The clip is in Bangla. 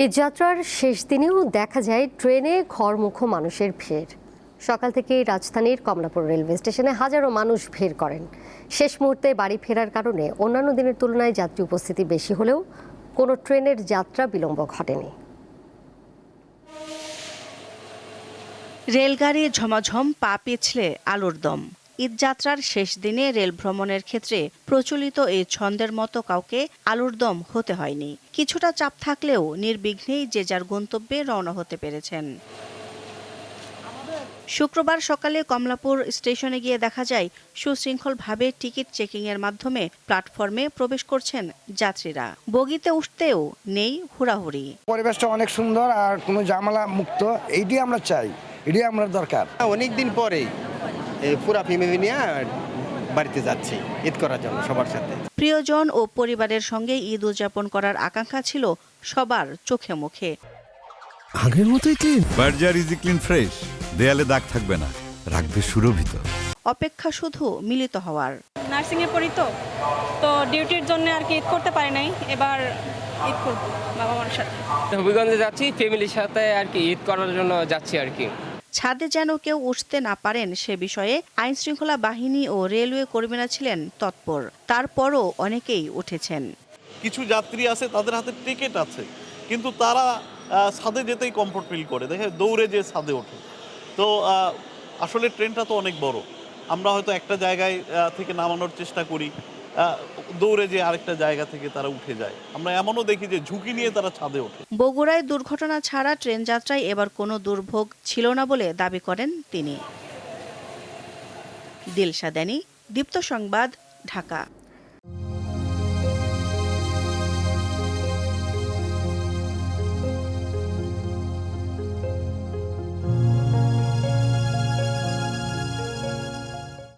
এই যাত্রার শেষ দিনেও দেখা যায় ট্রেনে ঘরমুখো মানুষের ভিড়। সকাল থেকে রাজধানীর কমলাপুর রেলওয়ে স্টেশনে হাজারো মানুষ ভিড় করেন। শেষ মুহূর্তে বাড়ি ফেরার কারণে অন্যান্য দিনের তুলনায় যাত্রী উপস্থিতি বেশি হলেও কোনো ট্রেনের যাত্রা বিলম্ব ঘটেনি। রেলগাড়ি ঝমাঝম, পা পিছলে আলোর দম। ঈদযাত্রার শেষ দিনে রেল ভ্রমণের ক্ষেত্রে প্রচলিত এই ছন্দের মতো কাউকে আলোর দম হতে হয়নি। কিছুটা চাপ থাকলেও নির্বিঘ্নেই যে যার গন্তব্যে রওনা হতে পেরেছেন। শুক্রবার সকালে কমলাপুর স্টেশনে গিয়ে দেখা যায় সুশৃঙ্খলভাবে টিকিট চেকিংয়ের মাধ্যমে প্ল্যাটফর্মে প্রবেশ করছেন যাত্রীরা। বগিতে উঠতেও নেই হুড়াহুড়ি। পরিবেশটা অনেক সুন্দর আর কোনো ঝামেলা মুক্ত, এইটাই আমরা চাই, এটাই আমরা দরকার। অনেকদিন পরেই পুরা ফ্যামিলি নিয়ে বাড়িতে যাচ্ছি ঈদ করার জন্য সবার সাথে। প্রিয়জন ও পরিবারের সঙ্গে ঈদ উদযাপন করার আকাঙ্ক্ষা ছিল সবার চোখে মুখে। আগের মতোই clean. Berger easy clean fresh, দেয়ালে দাগ থাকবে না, রাখবে সুরভিত। অপেক্ষা শুধু মিলিত হওয়ার। নার্সিংয়ে পড়ি তো ডিউটির জন্য আর কি ঈদ করতে পারি নাই, এবার ঈদ করব বাবা মার সাথে। হবিগঞ্জে যাচ্ছি ফ্যামিলির সাথে আর কি ঈদ করার জন্য যাচ্ছি আর কি। ছাদে যেন কেউ উঠতে না পারেন সে বিষয়ে আইন শৃঙ্খলা বাহিনী ও রেলওয়ে কর্মীরা ছিলেন তৎপর। তারপরও অনেকেই উঠেছেন। কিছু যাত্রী আছে তাদের হাতে টিকিট আছে, কিন্তু তারা ছাদে যেতেই কমফোর্ট ফিল করে, দেখে দৌড়ে যে ছাদে ওঠে। তো আসলে ট্রেনটা তো অনেক বড়, আমরা হয়তো একটা জায়গায় থেকে নামানোর চেষ্টা করি, দৌড়ে যে আরেকটা জায়গা থেকে তারা উঠে যায়। আমরা এমনও দেখি যে ঝুঁকি নিয়ে তারা ছাদে ওঠে। বগুড়ায় দুর্ঘটনা ছাড়া ট্রেন যাত্রায় এবার কোনো দুর্ভোগ ছিল না বলে দাবি করেন তিনি। দিলশা দানি, দীপ্ত সংবাদ, ঢাকা।